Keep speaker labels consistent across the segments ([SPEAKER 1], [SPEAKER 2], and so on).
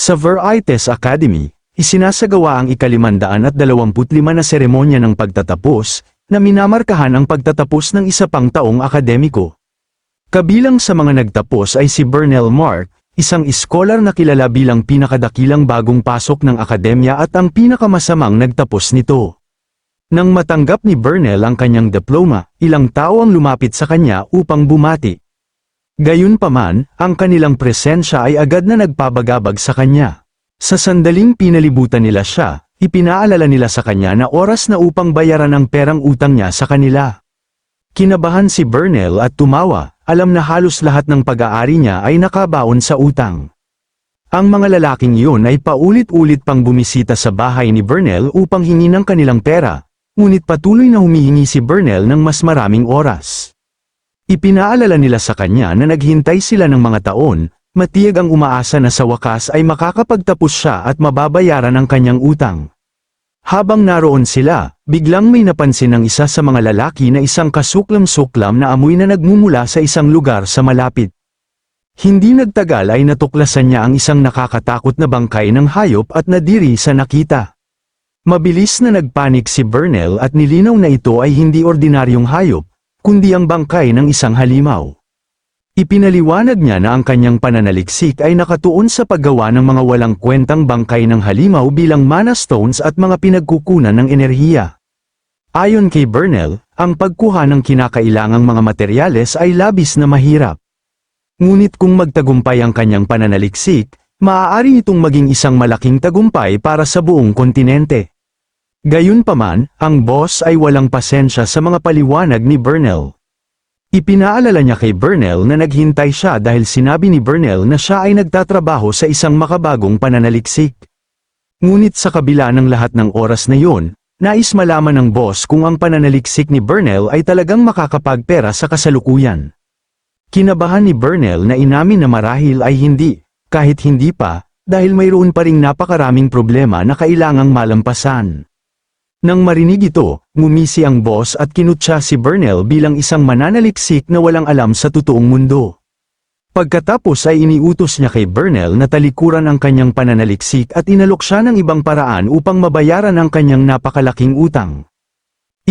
[SPEAKER 1] Sa Veritas Academy, isinasagawa ang ika-525 na seremonya ng pagtatapos, na minamarkahan ang pagtatapos ng isa pang taong akademiko. Kabilang sa mga nagtapos ay si Bernel Mark, isang iskolar na kilala bilang pinakadakilang bagong pasok ng akademya at ang pinakamasamang nagtapos nito. Nang matanggap ni Bernel ang kanyang diploma, ilang tao ang lumapit sa kanya upang bumati. Gayunpaman, ang kanilang presensya ay agad na nagpabagabag sa kanya. Sa sandaling pinalibutan nila siya, ipinaalala nila sa kanya na oras na upang bayaran ang perang utang niya sa kanila. Kinabahan si Bernel at tumawa, alam na halos lahat ng pag-aari niya ay nakabaon sa utang. Ang mga lalaking iyon ay paulit-ulit pang bumisita sa bahay ni Bernel upang hingi ng kanilang pera, ngunit patuloy na humihingi si Bernel ng mas maraming oras. Ipinaalala nila sa kanya na naghintay sila ng mga taon, matiyag ang umaasa na sa wakas ay makakapagtapos siya at mababayaran ang kanyang utang. Habang naroon sila, biglang may napansin ng isa sa mga lalaki na isang kasuklam-suklam na amoy na nagmumula sa isang lugar sa malapit. Hindi nagtagal ay natuklasan niya ang isang nakakatakot na bangkay ng hayop at nadiri sa nakita. Mabilis na nagpanik si Bernel at nilinaw na ito ay hindi ordinaryong hayop, kundi ang bangkay ng isang halimaw. Ipinaliwanag niya na ang kanyang pananaliksik ay nakatuon sa paggawa ng mga walang kwentang bangkay ng halimaw bilang mana stones at mga pinagkukunan ng enerhiya. Ayon kay Bernel, ang pagkuha ng kinakailangang mga materyales ay labis na mahirap. Ngunit kung magtagumpay ang kanyang pananaliksik, maaari itong maging isang malaking tagumpay para sa buong kontinente. Gayunpaman, ang boss ay walang pasensya sa mga paliwanag ni Bernel. Ipinaalala niya kay Bernel na naghintay siya dahil sinabi ni Bernel na siya ay nagtatrabaho sa isang makabagong pananaliksik. Ngunit sa kabila ng lahat ng oras na yun, nais malaman ng boss kung ang pananaliksik ni Bernel ay talagang makakapagpera sa kasalukuyan. Kinabahan ni Bernel na inamin na marahil ay hindi, kahit hindi pa, dahil mayroon pa ring napakaraming problema na kailangang malampasan. Nang marinig ito, ngumisi ang boss at kinutya si Bernel bilang isang mananaliksik na walang alam sa totoong mundo. Pagkatapos ay iniutos niya kay Bernel na talikuran ang kanyang pananaliksik at inalok siya ng ibang paraan upang mabayaran ang kanyang napakalaking utang.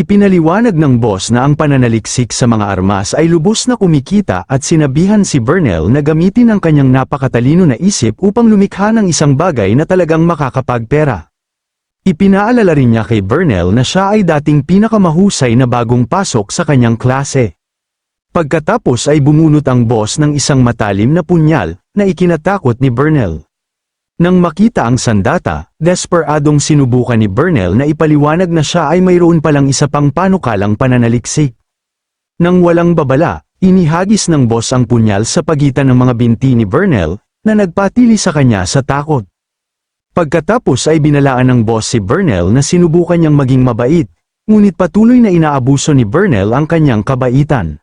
[SPEAKER 1] Ipinaliwanag ng boss na ang pananaliksik sa mga armas ay lubos na kumikita at sinabihan si Bernel na gamitin ang kanyang napakatalino na isip upang lumikha ng isang bagay na talagang makakapagpera. Ipinaalala rin niya kay Bernel na siya ay dating pinakamahusay na bagong pasok sa kanyang klase. Pagkatapos ay bumunot ang boss ng isang matalim na punyal, na ikinatakot ni Bernel. Nang makita ang sandata, desperadong sinubukan ni Bernel na ipaliwanag na siya ay mayroon palang isa pang panukalang pananaliksik. Nang walang babala, inihagis ng boss ang punyal sa pagitan ng mga binti ni Bernel, na nagpatili sa kanya sa takot. Pagkatapos ay binalaan ng boss si Bernel na sinubukan niyang maging mabait, ngunit patuloy na inaabuso ni Bernel ang kanyang kabaitan.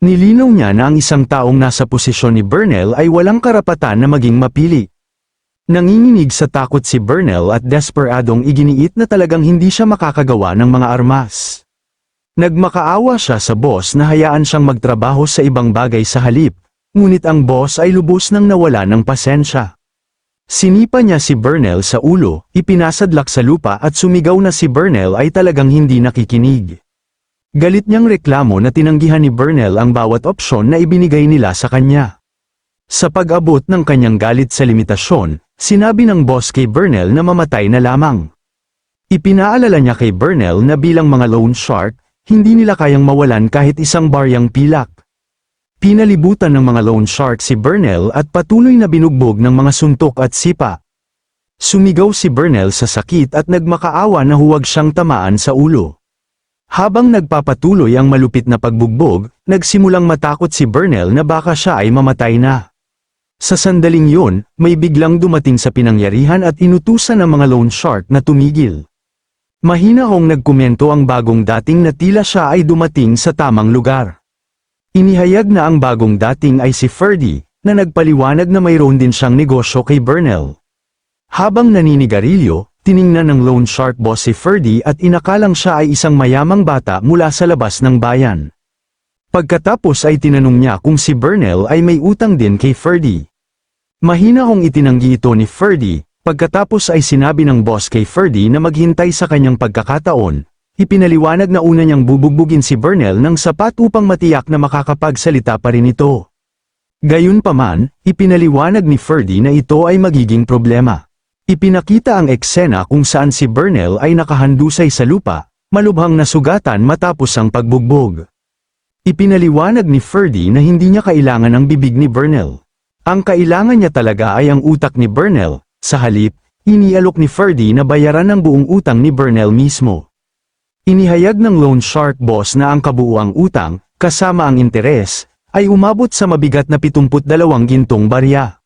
[SPEAKER 1] Nilinaw niya na ang isang taong nasa posisyon ni Bernel ay walang karapatan na maging mapili. Nanginginig sa takot si Bernel at desperadong iginiit na talagang hindi siya makakagawa ng mga armas. Nagmakaawa siya sa boss na hayaan siyang magtrabaho sa ibang bagay sa halip, ngunit ang boss ay lubos nang nawala ng pasensya. Sinipa niya si Bernel sa ulo, ipinasadlak sa lupa at sumigaw na si Bernel ay talagang hindi nakikinig. Galit niyang reklamo na tinanggihan ni Bernel ang bawat opsyon na ibinigay nila sa kanya. Sa pag-abot ng kanyang galit sa limitasyon, sinabi ng boss kay Bernel na mamatay na lamang. Ipinaalala niya kay Bernel na bilang mga loan shark, hindi nila kayang mawalan kahit isang baryang pilak. Pinalibutan ng mga loan shark si Bernel at patuloy na binugbog ng mga suntok at sipa. Sumigaw si Bernel sa sakit at nagmakaawa na huwag siyang tamaan sa ulo. Habang nagpapatuloy ang malupit na pagbugbog, nagsimulang matakot si Bernel na baka siya ay mamatay na. Sa sandaling yun, may biglang dumating sa pinangyarihan at inutusan ng mga loan shark na tumigil. Mahinahong nagkomento ang bagong dating na tila siya ay dumating sa tamang lugar. Inihayag na ang bagong dating ay si Ferdy, na nagpaliwanag na mayroon din siyang negosyo kay Bernel. Habang naninigarilyo, tiningnan ng loan shark boss si Ferdy at inakalang siya ay isang mayamang bata mula sa labas ng bayan. Pagkatapos ay tinanong niya kung si Bernel ay may utang din kay Ferdy. Mahina hong itinanggi ito ni Ferdy, pagkatapos ay sinabi ng boss kay Ferdy na maghintay sa kanyang pagkakataon. Ipinaliwanag na una niyang bubugbugin si Burnell ng sapat upang matiyak na makakapagsalita pa rin ito. Gayunpaman, ipinaliwanag ni Ferdy na ito ay magiging problema. Ipinakita ang eksena kung saan si Burnell ay nakahandusay sa lupa, malubhang nasugatan matapos ang pagbugbog. Ipinaliwanag ni Ferdy na hindi niya kailangan ang bibig ni Burnell. Ang kailangan niya talaga ay ang utak ni Burnell. Sa halip, inialok ni Ferdy na bayaran ang buong utang ni Burnell mismo. Inihayag ng loan shark boss na ang kabuuang utang, kasama ang interes, ay umabot sa mabigat na 72 gintong barya.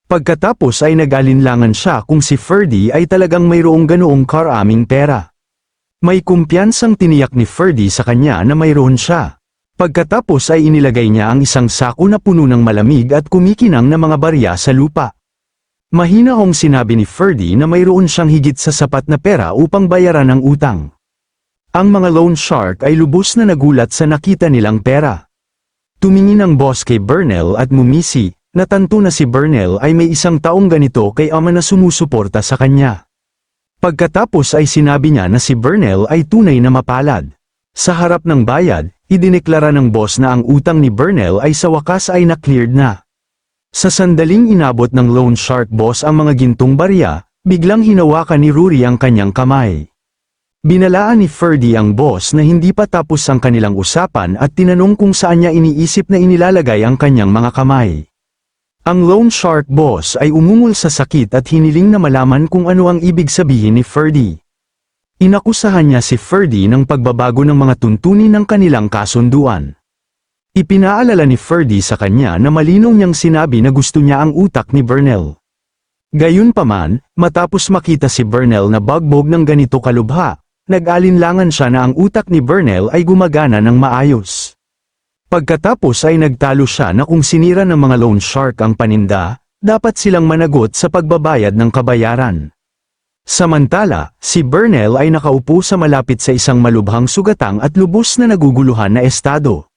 [SPEAKER 1] Pagkatapos ay nag-alinlangan siya kung si Ferdy ay talagang mayroong ganoong karaming pera. May kumpiyansang tiniyak ni Ferdy sa kanya na mayroon siya. Pagkatapos ay inilagay niya ang isang sako na puno ng malamig at kumikinang na mga barya sa lupa. Mahina hong sinabi ni Ferdy na mayroon siyang higit sa sapat na pera upang bayaran ang utang. Ang mga loan shark ay lubos na nagulat sa nakita nilang pera. Tumingin ang boss kay Burnell at mumisi, natanto na si Burnell ay may isang taong ganito kay ama na sumusuporta sa kanya. Pagkatapos ay sinabi niya na si Burnell ay tunay na mapalad. Sa harap ng bayad, idineklara ng boss na ang utang ni Burnell ay sa wakas ay na-cleared na. Sa sandaling inabot ng loan shark boss ang mga gintong barya, biglang hinawakan ni Rory ang kanyang kamay. Binalaan ni Ferdy ang boss na hindi pa tapos ang kanilang usapan at tinanong kung saan niya iniisip na inilalagay ang kanyang mga kamay. Ang loan shark boss ay umungol sa sakit at hiniling na malaman kung ano ang ibig sabihin ni Ferdy. Inakusahan niya si Ferdy ng pagbabago ng mga tuntunin ng kanilang kasunduan. Ipinaalala ni Ferdy sa kanya na malinaw niyang sinabi na gusto niya ang utak ni Burnell. Gayunpaman, matapos makita si Burnell na bagbog ng ganito kalubha, nag-alinlangan siya na ang utak ni Burnell ay gumagana ng maayos. Pagkatapos ay nagtalo siya na kung sinira ng mga loan shark ang paninda, dapat silang managot sa pagbabayad ng kabayaran. Samantala, si Burnell ay nakaupo sa malapit sa isang malubhang sugatang at lubos na naguguluhan na estado.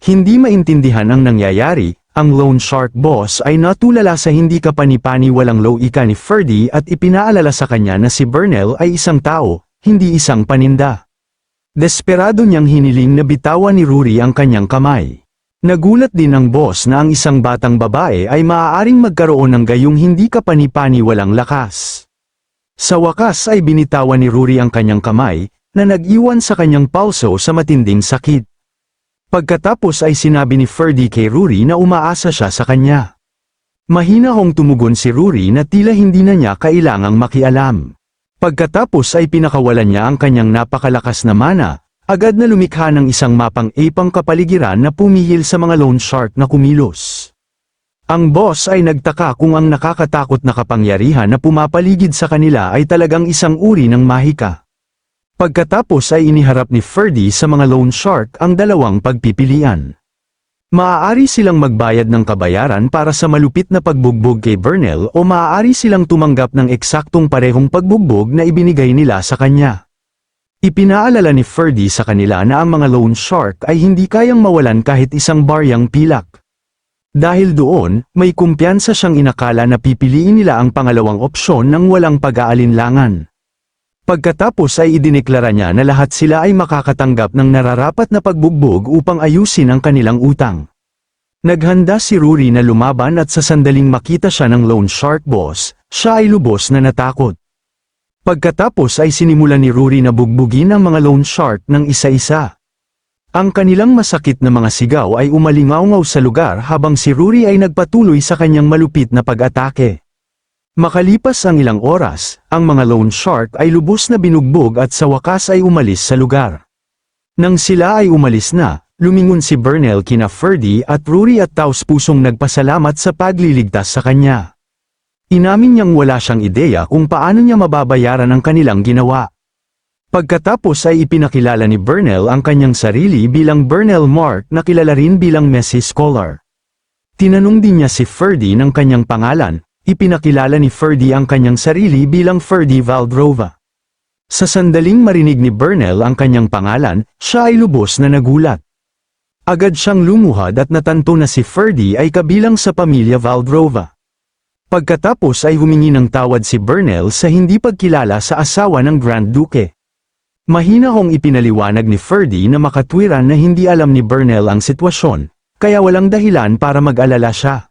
[SPEAKER 1] Hindi maintindihan ang nangyayari, ang loan shark boss ay natulala sa hindi kapani-pani walang logika ni Ferdy at ipinaalala sa kanya na si Burnell ay isang tao, hindi isang paninda. Desperado niyang hiniling na bitawan ni Rory ang kanyang kamay. Nagulat din ang boss na ang isang batang babae ay maaaring magkaroon ng gayong hindi kapani-pani walang lakas. Sa wakas ay binitawan ni Rory ang kanyang kamay, na nag-iwan sa kanyang pulso sa matinding sakit. Pagkatapos ay sinabi ni Ferdy kay Rory na umaasa siya sa kanya. Mahina hong tumugon si Rory na tila hindi na niya kailangang makialam. Pagkatapos ay pinakawalan niya ang kanyang napakalakas na mana, agad na lumikha ng isang mapang-ipang kapaligiran na pumihil sa mga loan shark na kumilos. Ang boss ay nagtaka kung ang nakakatakot na kapangyarihan na pumapaligid sa kanila ay talagang isang uri ng mahika. Pagkatapos ay iniharap ni Ferdy sa mga loan shark ang dalawang pagpipilian. Maaari silang magbayad ng kabayaran para sa malupit na pagbugbog kay Burnell o maaari silang tumanggap ng eksaktong parehong pagbugbog na ibinigay nila sa kanya. Ipinaalala ni Ferdy sa kanila na ang mga loan shark ay hindi kayang mawalan kahit isang baryang pilak. Dahil doon, may kumpiyansa siyang inakala na pipiliin nila ang pangalawang opsyon ng walang pag-aalinlangan. Pagkatapos ay idineklara niya na lahat sila ay makakatanggap ng nararapat na pagbugbog upang ayusin ang kanilang utang. Naghanda si Rory na lumaban at sa sandaling makita siya ng loan shark boss, siya ay lubos na natakot. Pagkatapos ay sinimulan ni Rory na bugbugin ang mga loan shark ng isa-isa. Ang kanilang masakit na mga sigaw ay umalingaw-ngaw sa lugar habang si Rory ay nagpatuloy sa kanyang malupit na pag-atake. Makalipas ang ilang oras, ang mga loan shark ay lubos na binugbog at sa wakas ay umalis sa lugar. Nang sila ay umalis na, lumingon si Burnell kina Ferdy at Rory at taos-pusong nagpasalamat sa pagliligtas sa kanya. Inamin niyang wala siyang ideya kung paano niya mababayaran ang kanilang ginawa. Pagkatapos ay ipinakilala ni Burnell ang kanyang sarili bilang Burnell Mark na kilala rin bilang Messi Scholar. Tinanong din niya si Ferdy ng kanyang pangalan. Ipinakilala ni Ferdy ang kanyang sarili bilang Ferdy Valdrova. Sa sandaling marinig ni Burnell ang kanyang pangalan, siya ay lubos na nagulat. Agad siyang lumuhad at natanto na si Ferdy ay kabilang sa pamilya Valdrova. Pagkatapos ay humingi ng tawad si Burnell sa hindi pagkilala sa asawa ng Grand Duke. Mahina hong ipinaliwanag ni Ferdy na makatwiran na hindi alam ni Burnell ang sitwasyon, kaya walang dahilan para mag-alala siya.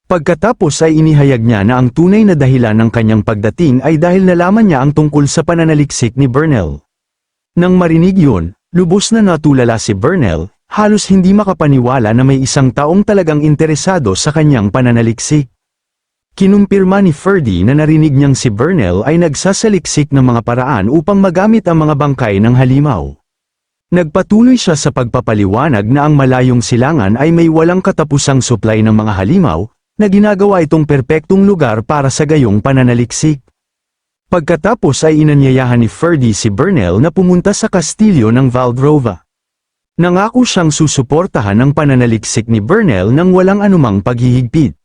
[SPEAKER 1] Pagkatapos ay inihayag niya na ang tunay na dahilan ng kanyang pagdating ay dahil nalaman niya ang tungkol sa pananaliksik ni Burnell. Nang marinig yun, lubos na natulala si Burnell, halos hindi makapaniwala na may isang taong talagang interesado sa kanyang pananaliksik. Kinumpirma ni Ferdy na narinig niyang si Burnell ay nagsasaliksik ng mga paraan upang magamit ang mga bangkay ng halimaw. Nagpatuloy siya sa pagpapaliwanag na ang malayong silangan ay may walang katapusang supply ng mga halimaw, na ginagawa itong perpektong lugar para sa gayong pananaliksik. Pagkatapos ay inanyayahan ni Ferdy si Burnell na pumunta sa kastilyo ng Valdrova. Nangako siyang susuportahan ang pananaliksik ni Burnell nang walang anumang paghihigpit.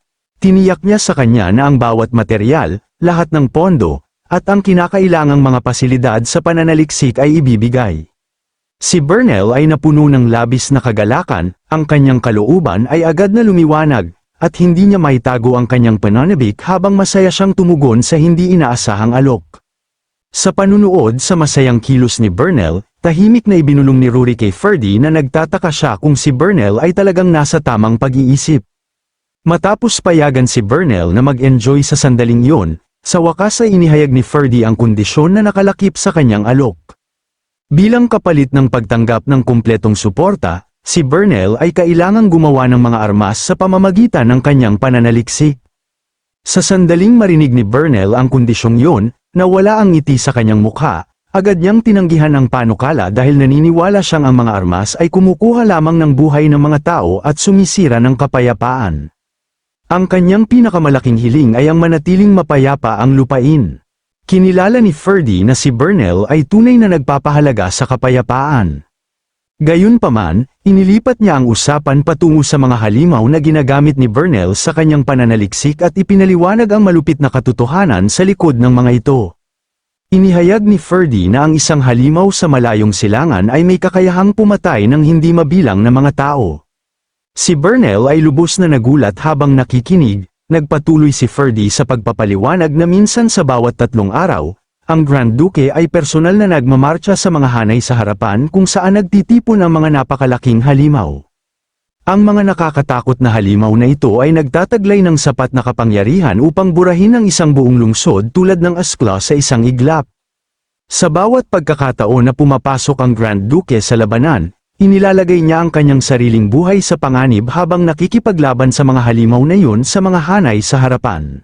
[SPEAKER 1] Tiniyak niya sa kanya na ang bawat materyal, lahat ng pondo, at ang kinakailangang mga pasilidad sa pananaliksik ay ibibigay. Si Burnell ay napuno ng labis na kagalakan, ang kanyang kalooban ay agad na lumiwanag, at hindi niya maitago ang kanyang pananabik habang masaya siyang tumugon sa hindi inaasahang alok. Sa panunood sa masayang kilos ni Burnell, tahimik na ibinulong ni Rory kay Ferdy na nagtataka siya kung si Burnell ay talagang nasa tamang pag-iisip. Matapos payagan si Burnell na mag-enjoy sa sandaling iyon, sa wakas ay inihayag ni Ferdy ang kondisyon na nakalakip sa kanyang alok. Bilang kapalit ng pagtanggap ng kumpletong suporta, si Burnell ay kailangang gumawa ng mga armas sa pamamagitan ng kanyang pananaliksik. Sa sandaling marinig ni Burnell ang kondisyong yun, na wala ang ngiti sa kanyang mukha, agad niyang tinanggihan ang panukala dahil naniniwala siyang ang mga armas ay kumukuha lamang ng buhay ng mga tao at sumisira ng kapayapaan. Ang kanyang pinakamalaking hiling ay ang manatiling mapayapa ang lupain. Kinilala ni Ferdy na si Burnell ay tunay na nagpapahalaga sa kapayapaan. Gayunpaman, inilipat niya ang usapan patungo sa mga halimaw na ginagamit ni Burnell sa kanyang pananaliksik at ipinaliwanag ang malupit na katotohanan sa likod ng mga ito. Inihayag ni Ferdy na ang isang halimaw sa malayong silangan ay may kakayahang pumatay ng hindi mabilang na mga tao. Si Burnell ay lubos na nagulat habang nakikinig, nagpatuloy si Ferdy sa pagpapaliwanag na minsan sa bawat 3 araw, ang Grand Duke ay personal na nagmamarcha sa mga hanay sa harapan kung saan nagtitipon ang mga napakalaking halimaw. Ang mga nakakatakot na halimaw na ito ay nagtataglay ng sapat na kapangyarihan upang burahin ang isang buong lungsod tulad ng askla sa isang iglap. Sa bawat pagkakataon na pumapasok ang Grand Duke sa labanan, inilalagay niya ang kanyang sariling buhay sa panganib habang nakikipaglaban sa mga halimaw na yun sa mga hanay sa harapan.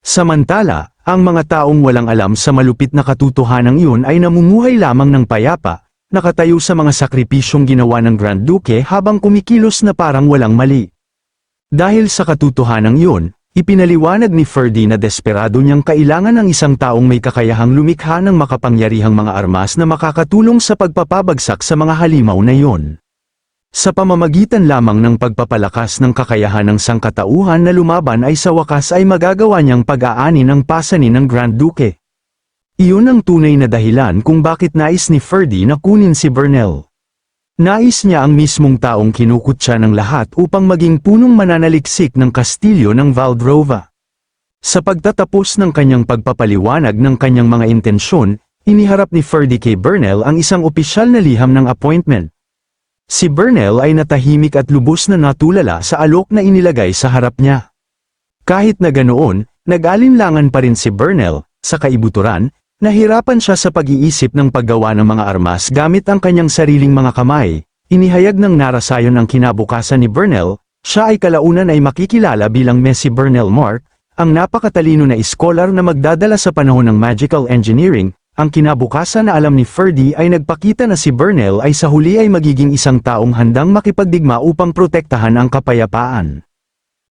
[SPEAKER 1] Samantala, ang mga taong walang alam sa malupit na katotohanan iyon ay namumuhay lamang ng payapa, nakatayo sa mga sakripisyong ginawa ng Grand Duke habang kumikilos na parang walang mali. Dahil sa katotohanan iyon, ipinaliwanag ni Ferdy na desperado niyang kailangan ng isang taong may kakayahang lumikha ng makapangyarihang mga armas na makakatulong sa pagpapabagsak sa mga halimaw na iyon. Sa pamamagitan lamang ng pagpapalakas ng kakayahan ng sangkatauhan na lumaban ay sa wakas ay magagawa niyang pag-aani ng pasanin ng Grand Duke. Iyon ang tunay na dahilan kung bakit nais ni Ferdy na kunin si Burnell. Nais niya ang mismong taong kinukutya ng lahat upang maging punong mananaliksik ng kastilyo ng Valdrova. Sa pagtatapos ng kanyang pagpapaliwanag ng kanyang mga intensyon, iniharap ni Ferdy kay Burnell ang isang opisyal na liham ng appointment. Si Burnell ay natahimik at lubos na natulala sa alok na inilagay sa harap niya. Kahit na ganoon, nag-alinlangan pa rin si Burnell, sa kaibuturan, nahirapan siya sa pag-iisip ng paggawa ng mga armas gamit ang kanyang sariling mga kamay. Inihayag ng narasayon ang kinabukasan ni Burnell, siya ay kalaunan ay makikilala bilang Messi Burnell Mark, ang napakatalino na iskolar na magdadala sa panahon ng magical engineering. Ang kinabukasan na alam ni Ferdy ay nagpakita na si Burnell ay sa huli ay magiging isang taong handang makipagdigma upang protektahan ang kapayapaan.